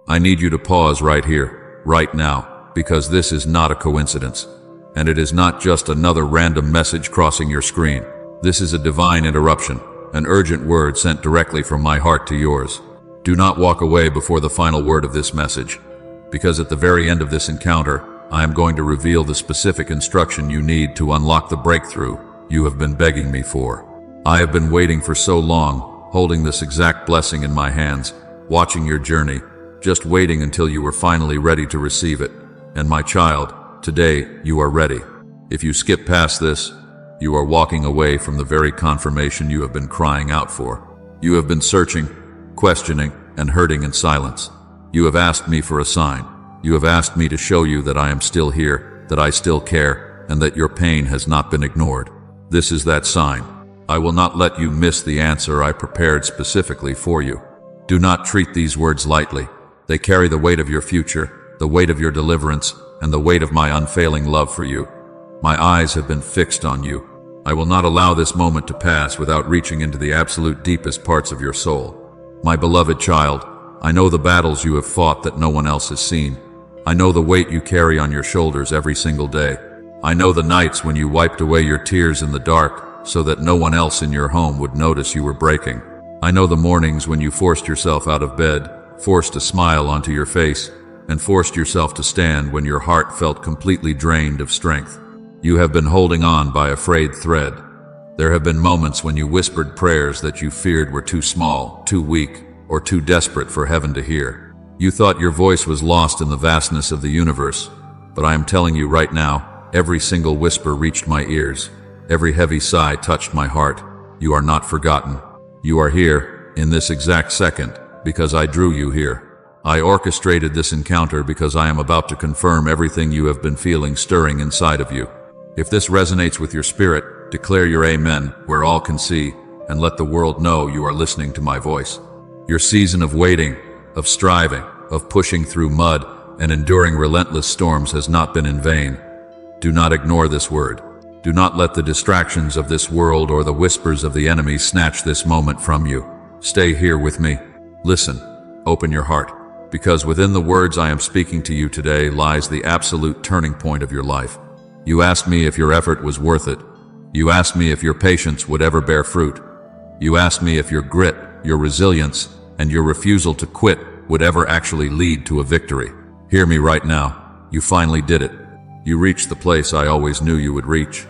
I need you to pause right here, right now, because this is not a coincidence. And it is not just another random message crossing your screen. This is a divine interruption, an urgent word sent directly from my heart to yours. Do not walk away before the final word of this message, because at the very end of this encounter, I am going to reveal the specific instruction you need to unlock the breakthrough you have been begging me for. I have been waiting for so long, holding this exact blessing in my hands, watching your journey, just waiting until you were finally ready to receive it. And my child, today you are ready. If you skip past this, you are walking away from the very confirmation you have been crying out for. You have been searching, questioning, and hurting in silence. You have asked me for a sign. You have asked me to show you that I am still here, that I still care, and that your pain has not been ignored. This is that sign. I will not let you miss the answer I prepared specifically for you. Do not treat these words lightly. They carry the weight of your future, the weight of your deliverance, and the weight of my unfailing love for you. My eyes have been fixed on you. I will not allow this moment to pass without reaching into the absolute deepest parts of your soul. My beloved child, I know the battles you have fought that no one else has seen. I know the weight you carry on your shoulders every single day. I know the nights when you wiped away your tears in the dark so that no one else in your home would notice you were breaking. I know the mornings when you forced yourself out of bed, forced a smile onto your face, and forced yourself to stand when your heart felt completely drained of strength. You have been holding on by a frayed thread. There have been moments when you whispered prayers that you feared were too small, too weak, or too desperate for heaven to hear. You thought your voice was lost in the vastness of the universe, but I am telling you right now, every single whisper reached my ears. Every heavy sigh touched my heart. You are not forgotten. You are here, in this exact second, because I drew you here. I orchestrated this encounter because I am about to confirm everything you have been feeling stirring inside of you. If this resonates with your spirit, declare your amen where all can see, and let the world know you are listening to my voice. Your season of waiting, of striving, of pushing through mud, and enduring relentless storms has not been in vain. Do not ignore this word. Do not let the distractions of this world or the whispers of the enemy snatch this moment from you. Stay here with me. Listen. Open your heart. Because within the words I am speaking to you today lies the absolute turning point of your life. You asked me if your effort was worth it. You asked me if your patience would ever bear fruit. You asked me if your grit, your resilience, and your refusal to quit would ever actually lead to a victory. Hear me right now. You finally did it. You reached the place I always knew you would reach.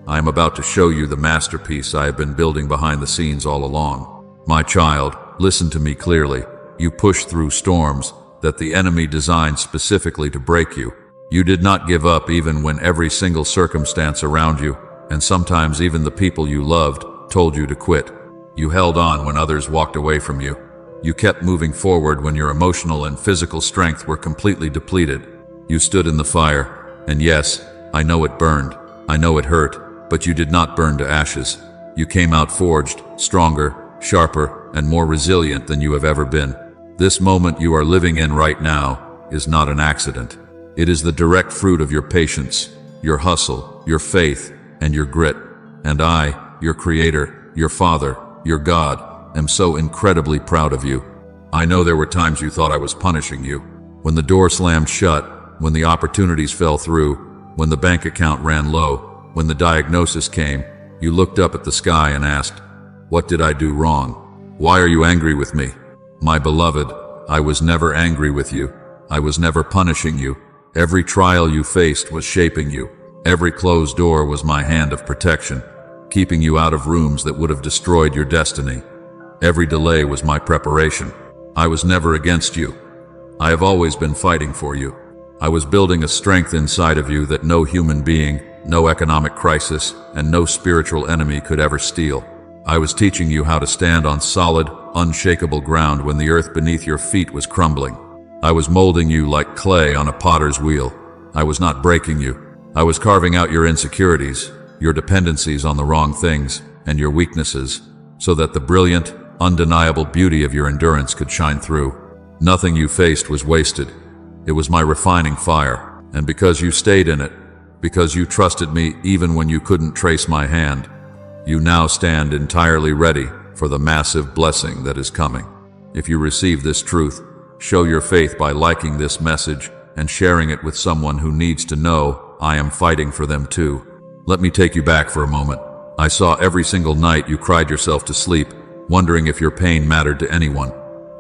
I am about to show you the masterpiece I have been building behind the scenes all along. My child, listen to me clearly. You pushed through storms that the enemy designed specifically to break you. You did not give up even when every single circumstance around you, and sometimes even the people you loved, told you to quit. You held on when others walked away from you. You kept moving forward when your emotional and physical strength were completely depleted. You stood in the fire, and yes, I know it burned. I know it hurt, but you did not burn to ashes. You came out forged, stronger, sharper, and more resilient than you have ever been. This moment you are living in right now is not an accident. It is the direct fruit of your patience, your hustle, your faith, and your grit. And I, your Creator, your Father, your God, am so incredibly proud of you. I know there were times you thought I was punishing you. When the door slammed shut, when the opportunities fell through, when the bank account ran low, when the diagnosis came, you looked up at the sky and asked, "What did I do wrong? Why are you angry with me?" My beloved, I was never angry with you. I was never punishing you. Every trial you faced was shaping you. Every closed door was my hand of protection, keeping you out of rooms that would have destroyed your destiny. Every delay was my preparation. I was never against you. I have always been fighting for you. I was building a strength inside of you that no human being, no economic crisis, and no spiritual enemy could ever steal. I was teaching you how to stand on solid, unshakable ground when the earth beneath your feet was crumbling. I was molding you like clay on a potter's wheel. I was not breaking you. I was carving out your insecurities, your dependencies on the wrong things, and your weaknesses, so that the brilliant, undeniable beauty of your endurance could shine through. Nothing you faced was wasted. It was my refining fire, and because you stayed in it, because you trusted me even when you couldn't trace my hand, you now stand entirely ready for the massive blessing that is coming. If you receive this truth, Show your faith by liking this message and sharing it with someone who needs to know I am fighting for them too. Let me take you back for a moment. I saw every single night you cried yourself to sleep, wondering if your pain mattered to anyone.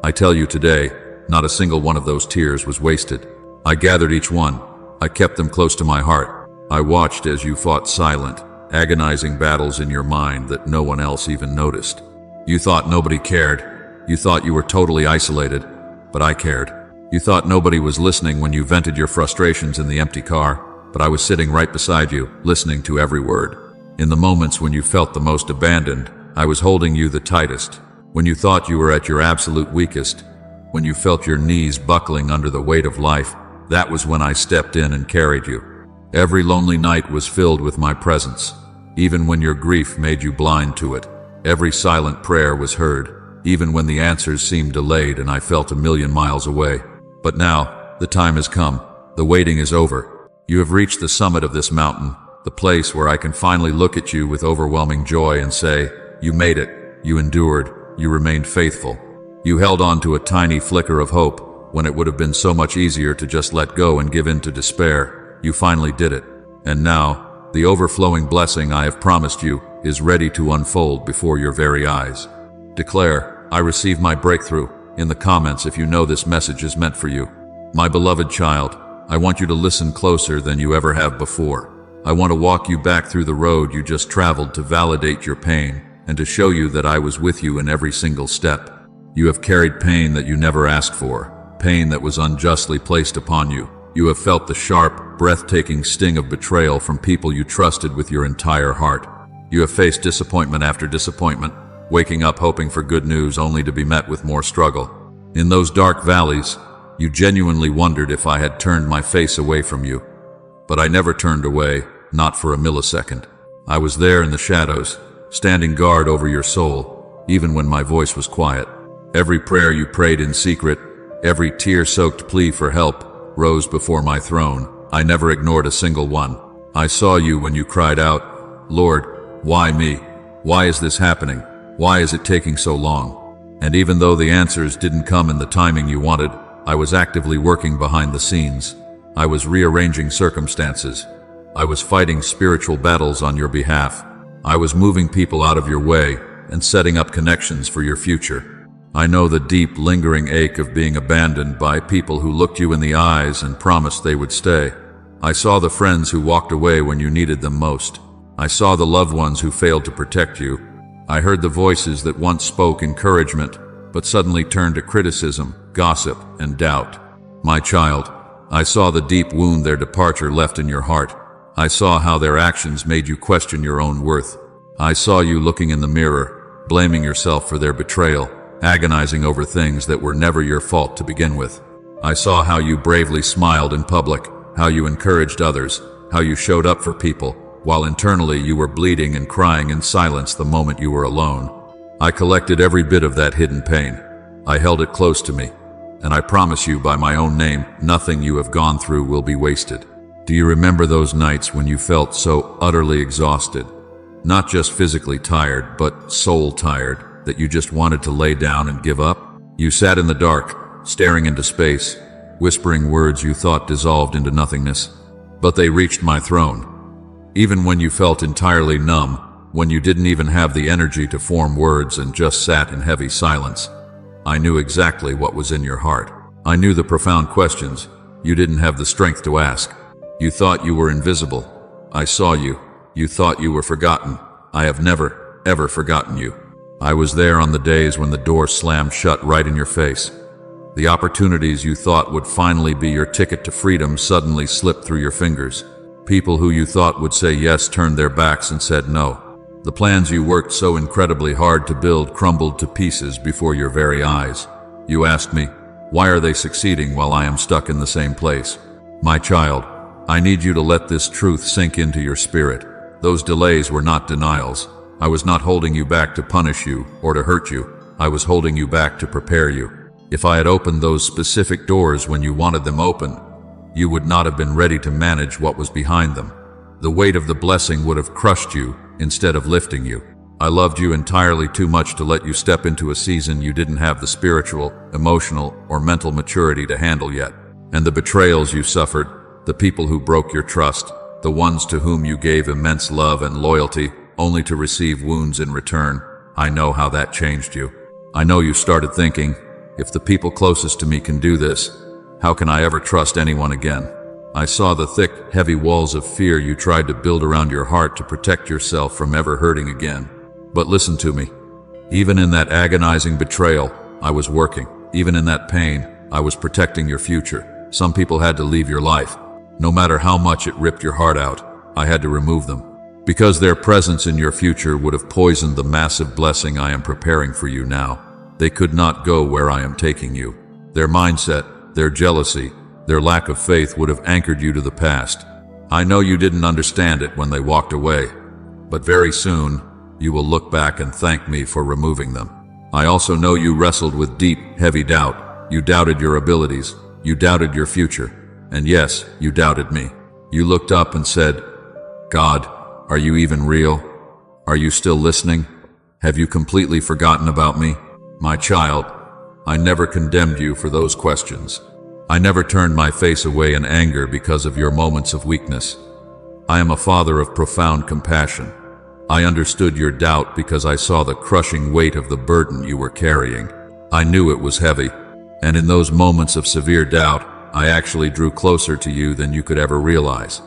I tell you today, not a single one of those tears was wasted. I gathered each one. I kept them close to my heart. I watched as you fought silent, agonizing battles in your mind that no one else even noticed. You thought nobody cared. You thought you were totally isolated, but I cared. You thought nobody was listening when you vented your frustrations in the empty car, but I was sitting right beside you, listening to every word. In the moments when you felt the most abandoned, I was holding you the tightest. When you thought you were at your absolute weakest, when you felt your knees buckling under the weight of life, that was when I stepped in and carried you. Every lonely night was filled with my presence, even when your grief made you blind to it. Every silent prayer was heard, even when the answers seemed delayed and I felt 1,000,000 miles away. But now, the time has come. The waiting is over. You have reached the summit of this mountain, the place where I can finally look at you with overwhelming joy and say, you made it, you endured, you remained faithful. You held on to a tiny flicker of hope when it would have been so much easier to just let go and give in to despair. You finally did it. And now, the overflowing blessing I have promised you is ready to unfold before your very eyes. Declare, I receive my breakthrough, in the comments if you know this message is meant for you. My beloved child, I want you to listen closer than you ever have before. I want to walk you back through the road you just traveled to validate your pain and to show you that I was with you in every single step. You have carried pain that you never asked for, pain that was unjustly placed upon you. You have felt the sharp, breathtaking sting of betrayal from people you trusted with your entire heart. You have faced disappointment after disappointment, waking up hoping for good news only to be met with more struggle. In those dark valleys, you genuinely wondered if I had turned my face away from you. But I never turned away, not for a millisecond. I was there in the shadows, standing guard over your soul, even when my voice was quiet. Every prayer you prayed in secret, every tear-soaked plea for help, rose before my throne. I never ignored a single one. I saw you when you cried out, Lord, why me? Why is this happening? Why is it taking so long? And even though the answers didn't come in the timing you wanted, I was actively working behind the scenes. I was rearranging circumstances. I was fighting spiritual battles on your behalf. I was moving people out of your way and setting up connections for your future. I know the deep, lingering ache of being abandoned by people who looked you in the eyes and promised they would stay. I saw the friends who walked away when you needed them most. I saw the loved ones who failed to protect you. I heard the voices that once spoke encouragement, but suddenly turned to criticism, gossip, and doubt. My child, I saw the deep wound their departure left in your heart. I saw how their actions made you question your own worth. I saw you looking in the mirror, blaming yourself for their betrayal, agonizing over things that were never your fault to begin with. I saw how you bravely smiled in public, how you encouraged others, how you showed up for people, while internally you were bleeding and crying in silence the moment you were alone. I collected every bit of that hidden pain. I held it close to me, and I promise you by my own name, nothing you have gone through will be wasted. Do you remember those nights when you felt so utterly exhausted? Not just physically tired, but soul tired, that you just wanted to lay down and give up? You sat in the dark, staring into space, whispering words you thought dissolved into nothingness. But they reached my throne. Even when you felt entirely numb, when you didn't even have the energy to form words and just sat in heavy silence, I knew exactly what was in your heart. I knew the profound questions you didn't have the strength to ask. You thought you were invisible. I saw you. You thought you were forgotten. I have never, ever forgotten you. I was there on the days when the door slammed shut right in your face. The opportunities you thought would finally be your ticket to freedom suddenly slipped through your fingers. People who you thought would say yes turned their backs and said no. The plans you worked so incredibly hard to build crumbled to pieces before your very eyes. You asked me, why are they succeeding while I am stuck in the same place? My child, I need you to let this truth sink into your spirit. Those delays were not denials. I was not holding you back to punish you or to hurt you. I was holding you back to prepare you. If I had opened those specific doors when you wanted them open, you would not have been ready to manage what was behind them. The weight of the blessing would have crushed you instead of lifting you. I loved you entirely too much to let you step into a season you didn't have the spiritual, emotional, or mental maturity to handle yet. And the betrayals you suffered, the people who broke your trust, the ones to whom you gave immense love and loyalty, only to receive wounds in return, I know how that changed you. I know you started thinking, if the people closest to me can do this, how can I ever trust anyone again? I saw the thick, heavy walls of fear you tried to build around your heart to protect yourself from ever hurting again. But listen to me. Even in that agonizing betrayal, I was working. Even in that pain, I was protecting your future. Some people had to leave your life. No matter how much it ripped your heart out, I had to remove them. Because their presence in your future would have poisoned the massive blessing I am preparing for you now. They could not go where I am taking you. Their mindset, their jealousy, their lack of faith would have anchored you to the past. I know you didn't understand it when they walked away, but very soon, you will look back and thank me for removing them. I also know you wrestled with deep, heavy doubt. You doubted your abilities. You doubted your future. And yes, you doubted me. You looked up and said, God, are you even real? Are you still listening? Have you completely forgotten about me? My child, I never condemned you for those questions. I never turned my face away in anger because of your moments of weakness. I am a father of profound compassion. I understood your doubt because I saw the crushing weight of the burden you were carrying. I knew it was heavy, and in those moments of severe doubt, I actually drew closer to you than you could ever realize.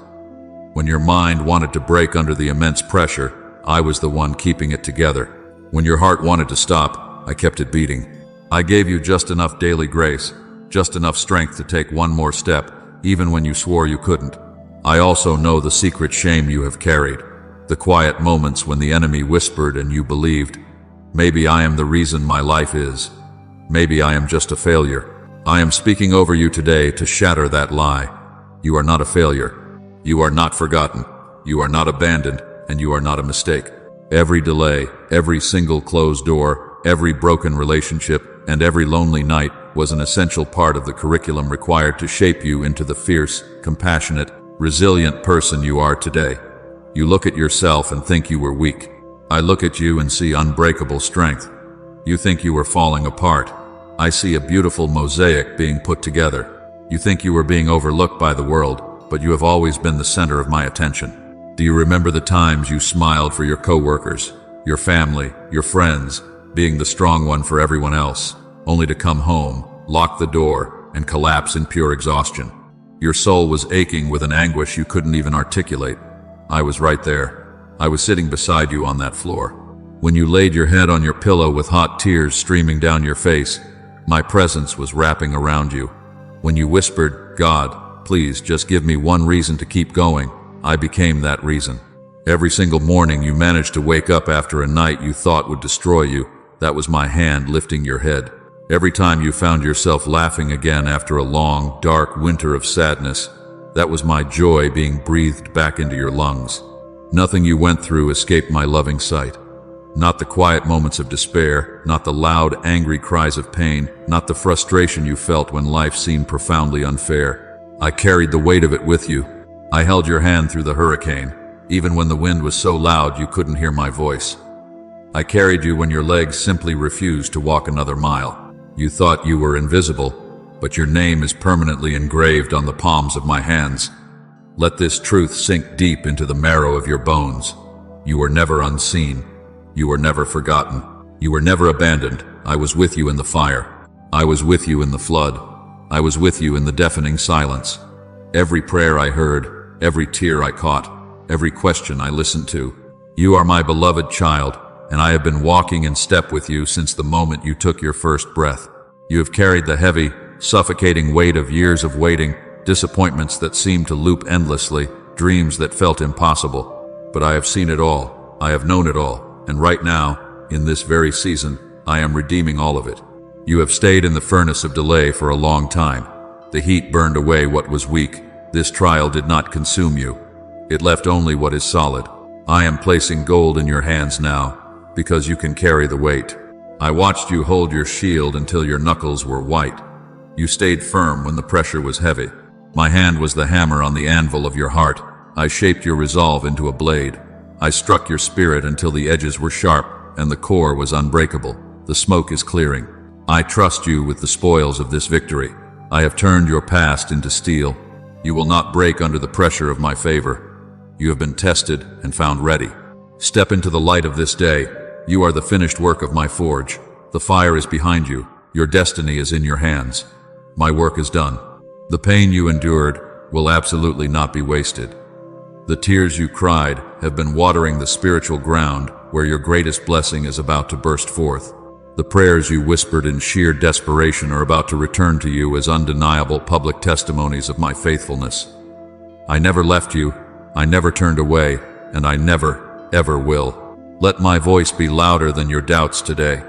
When your mind wanted to break under the immense pressure, I was the one keeping it together. When your heart wanted to stop, I kept it beating. I gave you just enough daily grace, just enough strength to take one more step, even when you swore you couldn't. I also know the secret shame you have carried. The quiet moments when the enemy whispered and you believed, maybe I am the reason my life is. Maybe I am just a failure. I am speaking over you today to shatter that lie. You are not a failure. You are not forgotten. You are not abandoned, and you are not a mistake. Every delay, every single closed door, every broken relationship, and every lonely night was an essential part of the curriculum required to shape you into the fierce, compassionate, resilient person you are today. You look at yourself and think you were weak. I look at you and see unbreakable strength. You think you were falling apart. I see a beautiful mosaic being put together. You think you were being overlooked by the world, but you have always been the center of my attention. Do you remember the times you smiled for your coworkers, your family, your friends, being the strong one for everyone else, only to come home, lock the door, and collapse in pure exhaustion? Your soul was aching with an anguish you couldn't even articulate. I was right there. I was sitting beside you on that floor. When you laid your head on your pillow with hot tears streaming down your face, my presence was wrapping around you. When you whispered, God, please just give me one reason to keep going, I became that reason. Every single morning you managed to wake up after a night you thought would destroy you, that was my hand lifting your head. Every time you found yourself laughing again after a long, dark winter of sadness, that was my joy being breathed back into your lungs. Nothing you went through escaped my loving sight. Not the quiet moments of despair, not the loud, angry cries of pain, not the frustration you felt when life seemed profoundly unfair. I carried the weight of it with you. I held your hand through the hurricane, even when the wind was so loud you couldn't hear my voice. I carried you when your legs simply refused to walk another mile. You thought you were invisible, but your name is permanently engraved on the palms of my hands. Let this truth sink deep into the marrow of your bones. You were never unseen. You were never forgotten. You were never abandoned. I was with you in the fire. I was with you in the flood. I was with you in the deafening silence. Every prayer I heard, every tear I caught, every question I listened to. You are my beloved child, and I have been walking in step with you since the moment you took your first breath. You have carried the heavy, suffocating weight of years of waiting, disappointments that seemed to loop endlessly, dreams that felt impossible. But I have seen it all, I have known it all, and right now, in this very season, I am redeeming all of it. You have stayed in the furnace of delay for a long time. The heat burned away what was weak. This trial did not consume you. It left only what is solid. I am placing gold in your hands now, because you can carry the weight. I watched you hold your shield until your knuckles were white. You stayed firm when the pressure was heavy. My hand was the hammer on the anvil of your heart. I shaped your resolve into a blade. I struck your spirit until the edges were sharp and the core was unbreakable. The smoke is clearing. I trust you with the spoils of this victory. I have turned your past into steel. You will not break under the pressure of my favor. You have been tested and found ready. Step into the light of this day. You are the finished work of my forge. The fire is behind you. Your destiny is in your hands. My work is done. The pain you endured will absolutely not be wasted. The tears you cried have been watering the spiritual ground where your greatest blessing is about to burst forth. The prayers you whispered in sheer desperation are about to return to you as undeniable public testimonies of my faithfulness. I never left you, I never turned away, and I never, ever will. Let my voice be louder than your doubts today.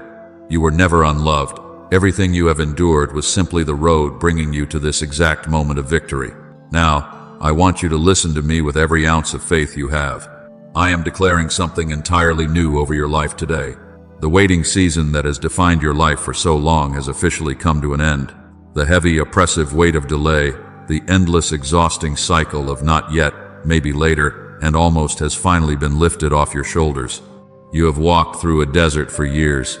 You were never unloved. Everything you have endured was simply the road bringing you to this exact moment of victory. Now, I want you to listen to me with every ounce of faith you have. I am declaring something entirely new over your life today. The waiting season that has defined your life for so long has officially come to an end. The heavy, oppressive weight of delay, the endless, exhausting cycle of not yet, maybe later, and almost has finally been lifted off your shoulders. You have walked through a desert for years.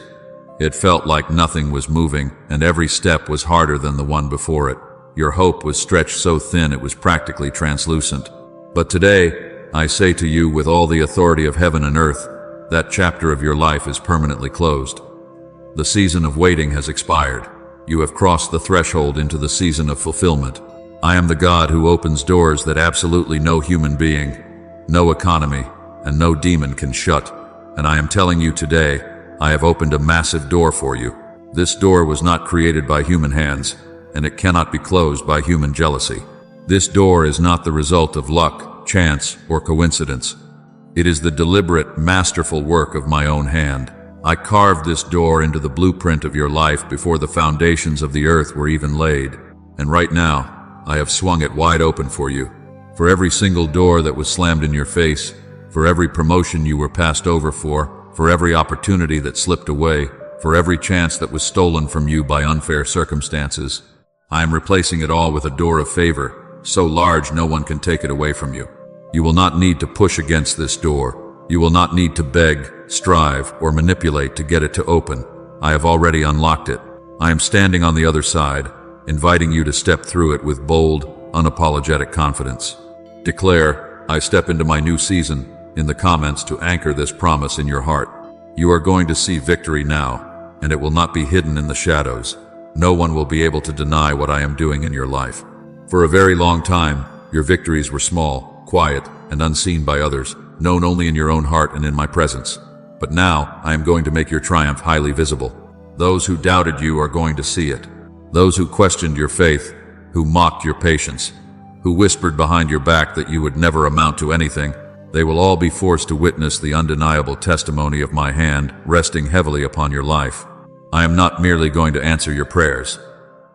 It felt like nothing was moving, and every step was harder than the one before it. Your hope was stretched so thin it was practically translucent. But today, I say to you with all the authority of heaven and earth, that chapter of your life is permanently closed. The season of waiting has expired. You have crossed the threshold into the season of fulfillment. I am the God who opens doors that absolutely no human being, no economy, and no demon can shut. And I am telling you today, I have opened a massive door for you. This door was not created by human hands, and it cannot be closed by human jealousy. This door is not the result of luck, chance, or coincidence. It is the deliberate, masterful work of my own hand. I carved this door into the blueprint of your life before the foundations of the earth were even laid. And right now, I have swung it wide open for you. For every single door that was slammed in your face, for every promotion you were passed over for every opportunity that slipped away, for every chance that was stolen from you by unfair circumstances, I am replacing it all with a door of favor, so large no one can take it away from you. You will not need to push against this door. You will not need to beg, strive, or manipulate to get it to open. I have already unlocked it. I am standing on the other side, inviting you to step through it with bold, unapologetic confidence. Declare, I step into my new season, in the comments to anchor this promise in your heart. You are going to see victory now, and it will not be hidden in the shadows. No one will be able to deny what I am doing in your life. For a very long time, your victories were small, quiet, and unseen by others, known only in your own heart and in my presence. But now, I am going to make your triumph highly visible. Those who doubted you are going to see it. Those who questioned your faith, who mocked your patience, who whispered behind your back that you would never amount to anything, they will all be forced to witness the undeniable testimony of my hand resting heavily upon your life. I am not merely going to answer your prayers.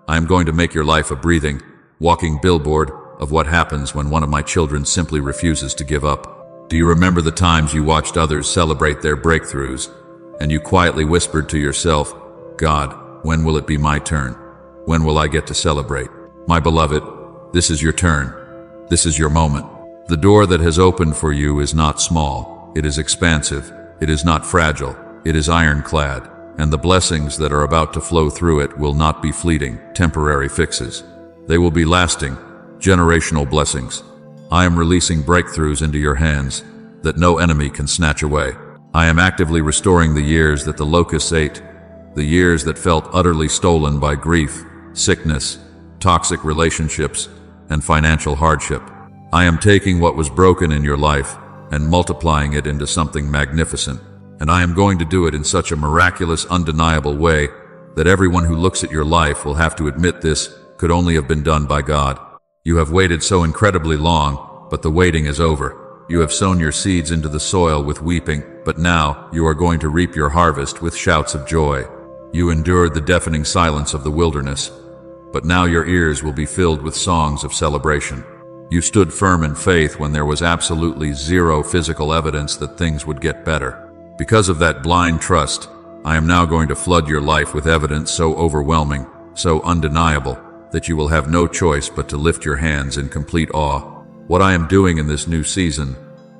I am going to make your life a breathing, walking billboard of what happens when one of my children simply refuses to give up. Do you remember the times you watched others celebrate their breakthroughs, and you quietly whispered to yourself, God, when will it be my turn? When will I get to celebrate? My beloved, this is your turn. This is your moment. The door that has opened for you is not small. It is expansive. It is not fragile. It is ironclad. And the blessings that are about to flow through it will not be fleeting, temporary fixes. They will be lasting, generational blessings. I am releasing breakthroughs into your hands that no enemy can snatch away. I am actively restoring the years that the locusts ate, the years that felt utterly stolen by grief, sickness, toxic relationships, and financial hardship. I am taking what was broken in your life and multiplying it into something magnificent. And I am going to do it in such a miraculous, undeniable way that everyone who looks at your life will have to admit this could only have been done by God. You have waited so incredibly long, but the waiting is over. You have sown your seeds into the soil with weeping, but now you are going to reap your harvest with shouts of joy. You endured the deafening silence of the wilderness, but now your ears will be filled with songs of celebration. You stood firm in faith when there was absolutely zero physical evidence that things would get better. Because of that blind trust, I am now going to flood your life with evidence so overwhelming, so undeniable, that you will have no choice but to lift your hands in complete awe. What I am doing in this new season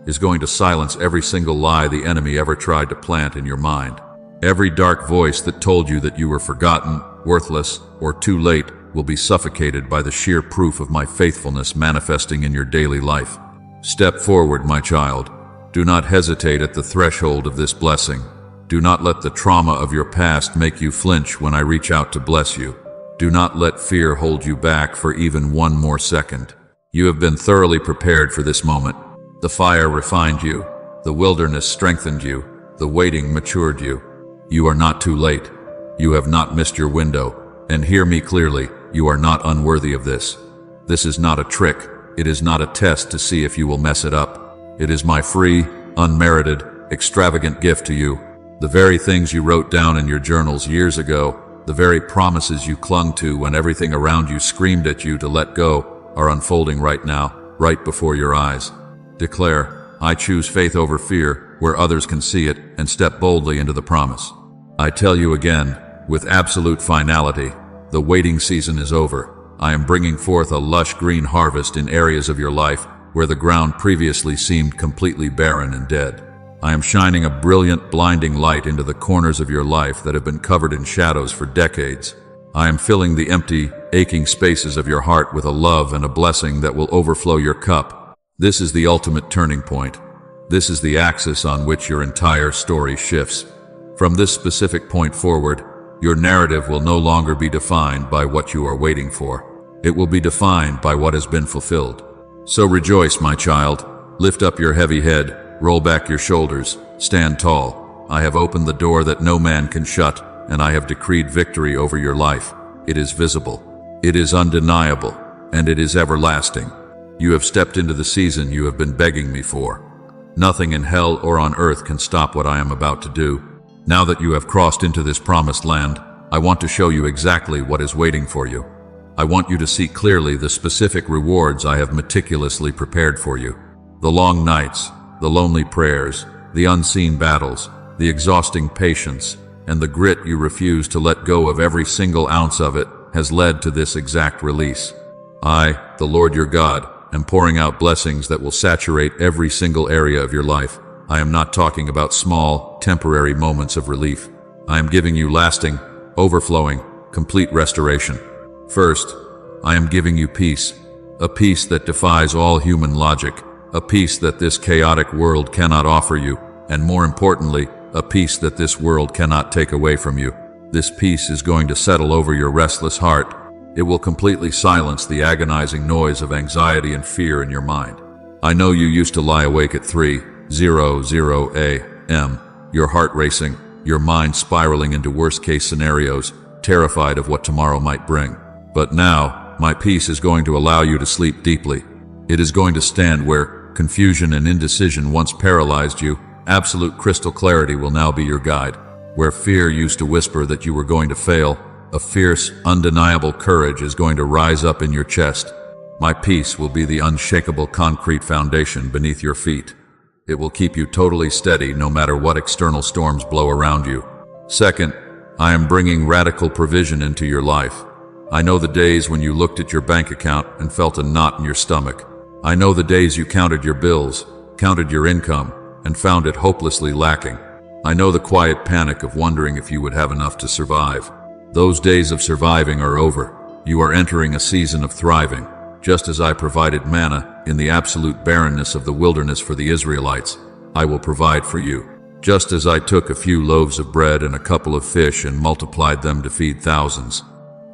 is going to silence every single lie the enemy ever tried to plant in your mind. Every dark voice that told you that you were forgotten, worthless, or too late will be suffocated by the sheer proof of my faithfulness manifesting in your daily life. Step forward, my child. Do not hesitate at the threshold of this blessing. Do not let the trauma of your past make you flinch when I reach out to bless you. Do not let fear hold you back for even one more second. You have been thoroughly prepared for this moment. The fire refined you. The wilderness strengthened you. The waiting matured you. You are not too late. You have not missed your window. And hear me clearly, you are not unworthy of this. This is not a trick. It is not a test to see if you will mess it up. It is my free, unmerited, extravagant gift to you. The very things you wrote down in your journals years ago, the very promises you clung to when everything around you screamed at you to let go, are unfolding right now, right before your eyes. Declare, I choose faith over fear, where others can see it, and step boldly into the promise. I tell you again, with absolute finality, the waiting season is over. I am bringing forth a lush green harvest in areas of your life where the ground previously seemed completely barren and dead. I am shining a brilliant, blinding light into the corners of your life that have been covered in shadows for decades. I am filling the empty, aching spaces of your heart with a love and a blessing that will overflow your cup. This is the ultimate turning point. This is the axis on which your entire story shifts. From this specific point forward, your narrative will no longer be defined by what you are waiting for. It will be defined by what has been fulfilled. So rejoice, my child. Lift up your heavy head, roll back your shoulders, stand tall. I have opened the door that no man can shut, and I have decreed victory over your life. It is visible, it is undeniable, and it is everlasting. You have stepped into the season you have been begging me for. Nothing in hell or on earth can stop what I am about to do. Now that you have crossed into this promised land, I want to show you exactly what is waiting for you. I want you to see clearly the specific rewards I have meticulously prepared for you. The long nights, the lonely prayers, the unseen battles, the exhausting patience, and the grit you refuse to let go of every single ounce of it has led to this exact release. I, the Lord your God, am pouring out blessings that will saturate every single area of your life. I am not talking about small, temporary moments of relief. I am giving you lasting, overflowing, complete restoration. First, I am giving you peace, a peace that defies all human logic, a peace that this chaotic world cannot offer you, and more importantly, a peace that this world cannot take away from you. This peace is going to settle over your restless heart. It will completely silence the agonizing noise of anxiety and fear in your mind. I know you used to lie awake at 3:00 a.m., your heart racing, your mind spiraling into worst-case scenarios, terrified of what tomorrow might bring. But now, my peace is going to allow you to sleep deeply. It is going to stand where confusion and indecision once paralyzed you. Absolute crystal clarity will now be your guide. Where fear used to whisper that you were going to fail, a fierce, undeniable courage is going to rise up in your chest. My peace will be the unshakable concrete foundation beneath your feet. It will keep you totally steady no matter what external storms blow around you. Second, I am bringing radical provision into your life. I know the days when you looked at your bank account and felt a knot in your stomach. I know the days you counted your bills, counted your income, and found it hopelessly lacking. I know the quiet panic of wondering if you would have enough to survive. Those days of surviving are over. You are entering a season of thriving. Just as I provided manna in the absolute barrenness of the wilderness for the Israelites, I will provide for you. Just as I took a few loaves of bread and a couple of fish and multiplied them to feed thousands,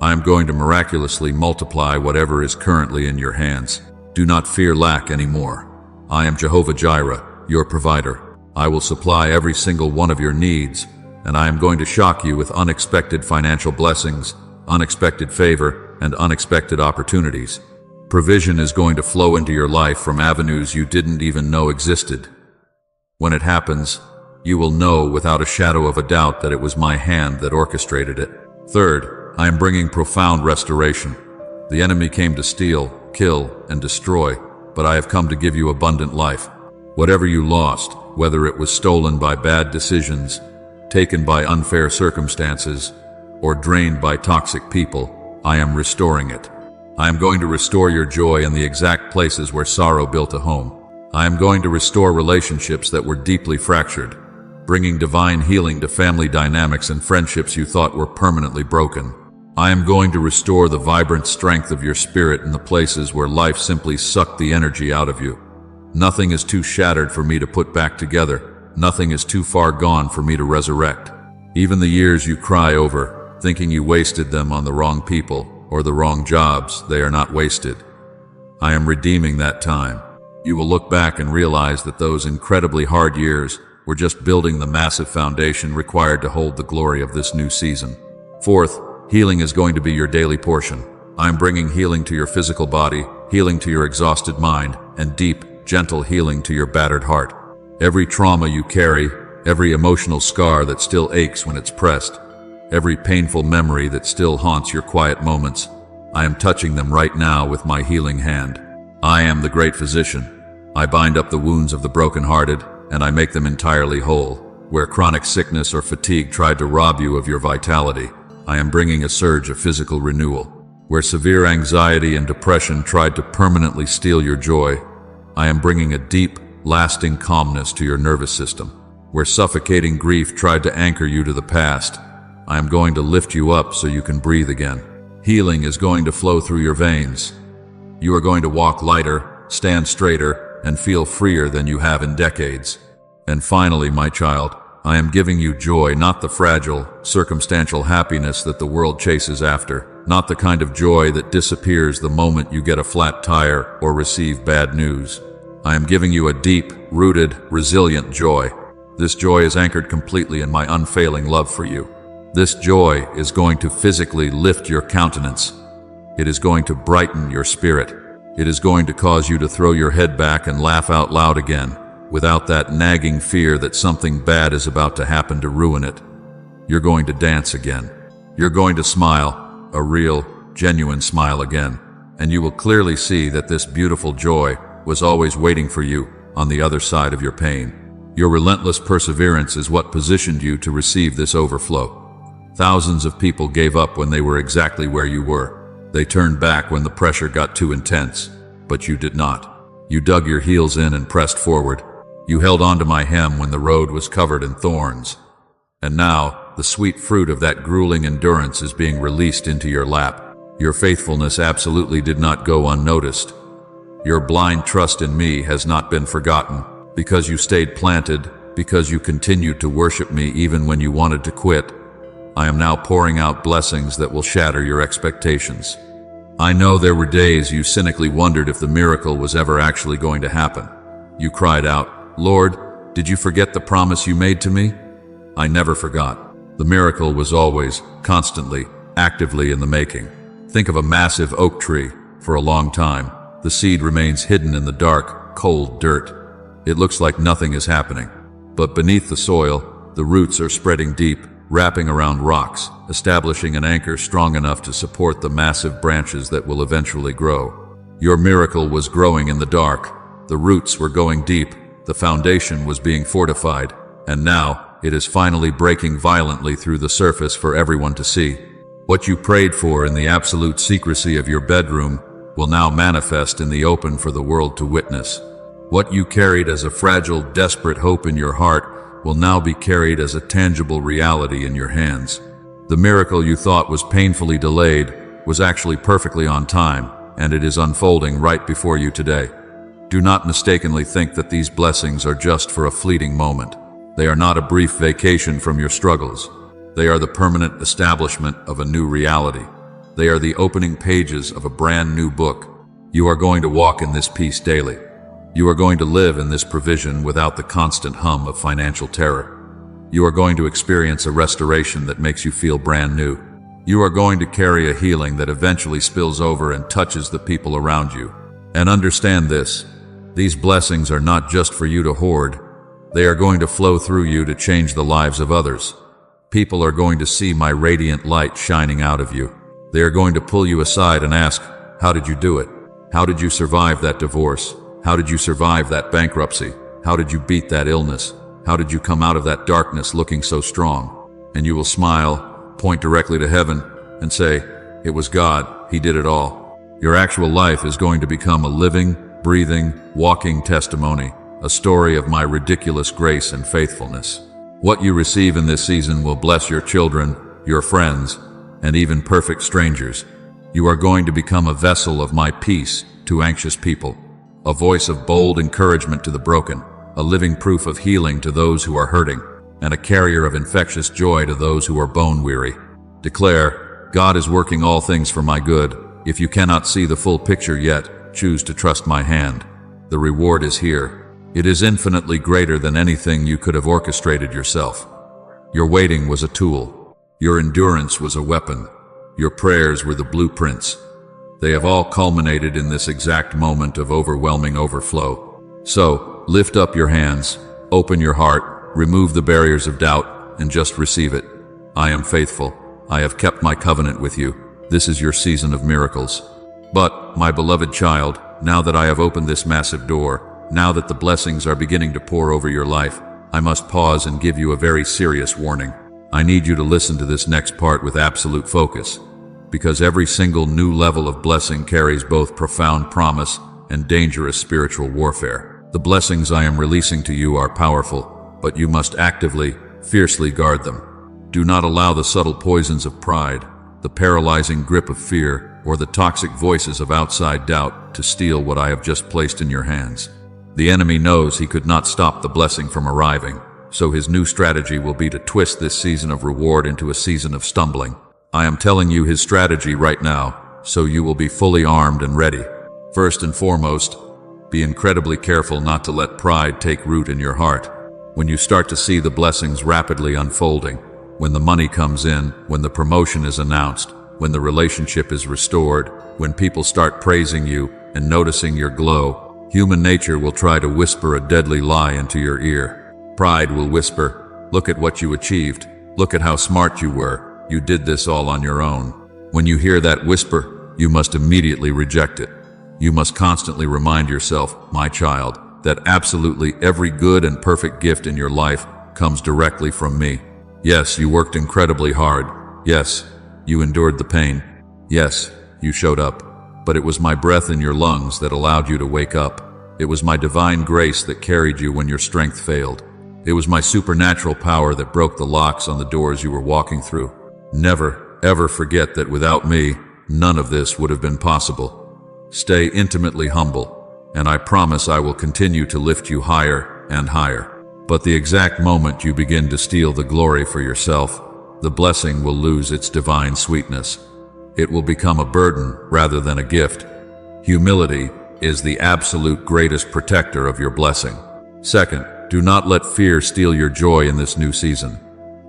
I am going to miraculously multiply whatever is currently in your hands. Do not fear lack anymore. I am Jehovah Jireh, your provider. I will supply every single one of your needs, and I am going to shock you with unexpected financial blessings, unexpected favor, and unexpected opportunities. Provision is going to flow into your life from avenues you didn't even know existed. When it happens, you will know without a shadow of a doubt that it was my hand that orchestrated it. Third, I am bringing profound restoration. The enemy came to steal, kill, and destroy, but I have come to give you abundant life. Whatever you lost, whether it was stolen by bad decisions, taken by unfair circumstances, or drained by toxic people, I am restoring it. I am going to restore your joy in the exact places where sorrow built a home. I am going to restore relationships that were deeply fractured, bringing divine healing to family dynamics and friendships you thought were permanently broken. I am going to restore the vibrant strength of your spirit in the places where life simply sucked the energy out of you. Nothing is too shattered for me to put back together. Nothing is too far gone for me to resurrect. Even the years you cry over, thinking you wasted them on the wrong people or the wrong jobs, they are not wasted. I am redeeming that time. You will look back and realize that those incredibly hard years were just building the massive foundation required to hold the glory of this new season. Fourth, healing is going to be your daily portion. I am bringing healing to your physical body, healing to your exhausted mind, and deep, gentle healing to your battered heart. Every trauma you carry, every emotional scar that still aches when it's pressed, every painful memory that still haunts your quiet moments, I am touching them right now with my healing hand. I am the great physician. I bind up the wounds of the brokenhearted, and I make them entirely whole. Where chronic sickness or fatigue tried to rob you of your vitality, I am bringing a surge of physical renewal. Where severe anxiety and depression tried to permanently steal your joy, I am bringing a deep, lasting calmness to your nervous system. Where suffocating grief tried to anchor you to the past, I am going to lift you up so you can breathe again. Healing is going to flow through your veins. You are going to walk lighter, stand straighter, and feel freer than you have in decades. And finally, my child, I am giving you joy, not the fragile, circumstantial happiness that the world chases after, not the kind of joy that disappears the moment you get a flat tire or receive bad news. I am giving you a deep, rooted, resilient joy. This joy is anchored completely in my unfailing love for you. This joy is going to physically lift your countenance. It is going to brighten your spirit. It is going to cause you to throw your head back and laugh out loud again, without that nagging fear that something bad is about to happen to ruin it. You're going to dance again. You're going to smile, a real, genuine smile again, and you will clearly see that this beautiful joy was always waiting for you on the other side of your pain. Your relentless perseverance is what positioned you to receive this overflow. Thousands of people gave up when they were exactly where you were. They turned back when the pressure got too intense, but you did not. You dug your heels in and pressed forward. You held onto my hem when the road was covered in thorns. And now, the sweet fruit of that grueling endurance is being released into your lap. Your faithfulness absolutely did not go unnoticed. Your blind trust in me has not been forgotten, because you stayed planted, because you continued to worship me even when you wanted to quit. I am now pouring out blessings that will shatter your expectations. I know there were days you cynically wondered if the miracle was ever actually going to happen. You cried out, "Lord, did you forget the promise you made to me?" I never forgot. The miracle was always, constantly, actively in the making. Think of a massive oak tree. For a long time, the seed remains hidden in the dark, cold dirt. It looks like nothing is happening. But beneath the soil, the roots are spreading deep, wrapping around rocks, establishing an anchor strong enough to support the massive branches that will eventually grow. Your miracle was growing in the dark. The roots were going deep, the foundation was being fortified, and now it is finally breaking violently through the surface for everyone to see. What you prayed for in the absolute secrecy of your bedroom will now manifest in the open for the world to witness. What you carried as a fragile, desperate hope in your heart will now be carried as a tangible reality in your hands. The miracle you thought was painfully delayed was actually perfectly on time, and it is unfolding right before you today. Do not mistakenly think that these blessings are just for a fleeting moment. They are not a brief vacation from your struggles. They are the permanent establishment of a new reality. They are the opening pages of a brand new book. You are going to walk in this peace daily. You are going to live in this provision without the constant hum of financial terror. You are going to experience a restoration that makes you feel brand new. You are going to carry a healing that eventually spills over and touches the people around you. And understand this, these blessings are not just for you to hoard. They are going to flow through you to change the lives of others. People are going to see my radiant light shining out of you. They are going to pull you aside and ask, "How did you do it? How did you survive that divorce? How did you survive that bankruptcy? How did you beat that illness? How did you come out of that darkness looking so strong?" And you will smile, point directly to heaven, and say, "It was God. He did it all." Your actual life is going to become a living, breathing, walking testimony, a story of my ridiculous grace and faithfulness. What you receive in this season will bless your children, your friends, and even perfect strangers. You are going to become a vessel of my peace to anxious people, a voice of bold encouragement to the broken, a living proof of healing to those who are hurting, and a carrier of infectious joy to those who are bone-weary. Declare, God is working all things for my good. If you cannot see the full picture yet, choose to trust my hand. The reward is here. It is infinitely greater than anything you could have orchestrated yourself. Your waiting was a tool. Your endurance was a weapon. Your prayers were the blueprints. They have all culminated in this exact moment of overwhelming overflow. So, lift up your hands, open your heart, remove the barriers of doubt, and just receive it. I am faithful. I have kept my covenant with you. This is your season of miracles. But, my beloved child, now that I have opened this massive door, now that the blessings are beginning to pour over your life, I must pause and give you a very serious warning. I need you to listen to this next part with absolute focus, because every single new level of blessing carries both profound promise and dangerous spiritual warfare. The blessings I am releasing to you are powerful, but you must actively, fiercely guard them. Do not allow the subtle poisons of pride, the paralyzing grip of fear, or the toxic voices of outside doubt to steal what I have just placed in your hands. The enemy knows he could not stop the blessing from arriving, so his new strategy will be to twist this season of reward into a season of stumbling. I am telling you his strategy right now, so you will be fully armed and ready. First and foremost, be incredibly careful not to let pride take root in your heart. When you start to see the blessings rapidly unfolding, when the money comes in, when the promotion is announced, when the relationship is restored, when people start praising you and noticing your glow, human nature will try to whisper a deadly lie into your ear. Pride will whisper, "Look at what you achieved. Look at how smart you were. You did this all on your own." When you hear that whisper, you must immediately reject it. You must constantly remind yourself, my child, that absolutely every good and perfect gift in your life comes directly from me. Yes, you worked incredibly hard. Yes, you endured the pain. Yes, you showed up. But it was my breath in your lungs that allowed you to wake up. It was my divine grace that carried you when your strength failed. It was my supernatural power that broke the locks on the doors you were walking through. Never, ever forget that without me, none of this would have been possible. Stay intimately humble, and I promise I will continue to lift you higher and higher. But the exact moment you begin to steal the glory for yourself, the blessing will lose its divine sweetness. It will become a burden rather than a gift. Humility is the absolute greatest protector of your blessing. Second, do not let fear steal your joy in this new season.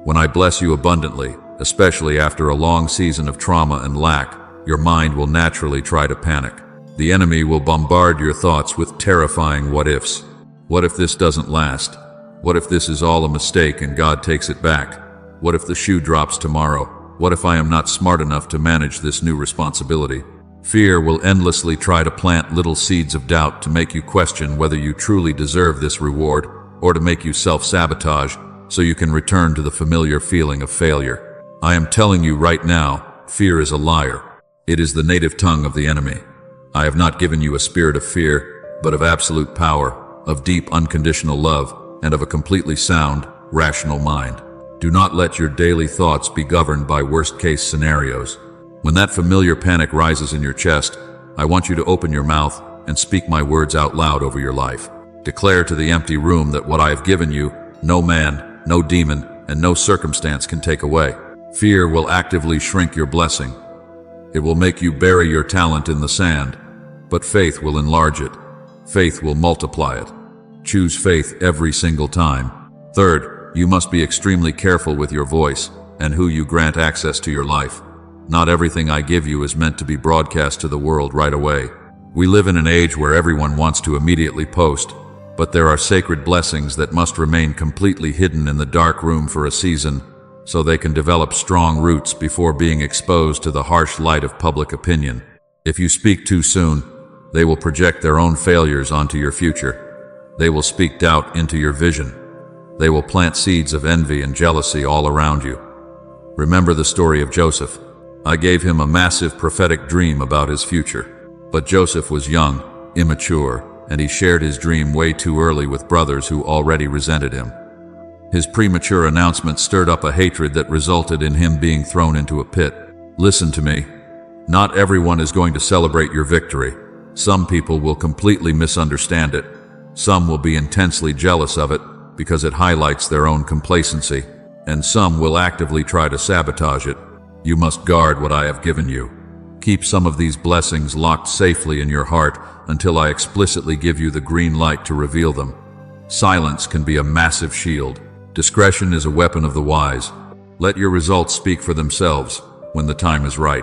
When I bless you abundantly, especially after a long season of trauma and lack, your mind will naturally try to panic. The enemy will bombard your thoughts with terrifying what-ifs. What if this doesn't last? What if this is all a mistake and God takes it back? What if the shoe drops tomorrow? What if I am not smart enough to manage this new responsibility? Fear will endlessly try to plant little seeds of doubt to make you question whether you truly deserve this reward, or to make you self-sabotage so you can return to the familiar feeling of failure. I am telling you right now, fear is a liar. It is the native tongue of the enemy. I have not given you a spirit of fear, but of absolute power, of deep unconditional love, and of a completely sound, rational mind. Do not let your daily thoughts be governed by worst-case scenarios. When that familiar panic rises in your chest, I want you to open your mouth and speak my words out loud over your life. Declare to the empty room that what I have given you, no man, no demon, and no circumstance can take away. Fear will actively shrink your blessing. It will make you bury your talent in the sand, but faith will enlarge it. Faith will multiply it. Choose faith every single time. Third, you must be extremely careful with your voice and who you grant access to your life. Not everything I give you is meant to be broadcast to the world right away. We live in an age where everyone wants to immediately post, but there are sacred blessings that must remain completely hidden in the dark room for a season, so they can develop strong roots before being exposed to the harsh light of public opinion. If you speak too soon, they will project their own failures onto your future. They will speak doubt into your vision. They will plant seeds of envy and jealousy all around you. Remember the story of Joseph. I gave him a massive prophetic dream about his future. But Joseph was young, immature, and he shared his dream way too early with brothers who already resented him. His premature announcement stirred up a hatred that resulted in him being thrown into a pit. Listen to me. Not everyone is going to celebrate your victory. Some people will completely misunderstand it. Some will be intensely jealous of it because it highlights their own complacency, and some will actively try to sabotage it. You must guard what I have given you. Keep some of these blessings locked safely in your heart until I explicitly give you the green light to reveal them. Silence can be a massive shield. Discretion is a weapon of the wise. Let your results speak for themselves when the time is right.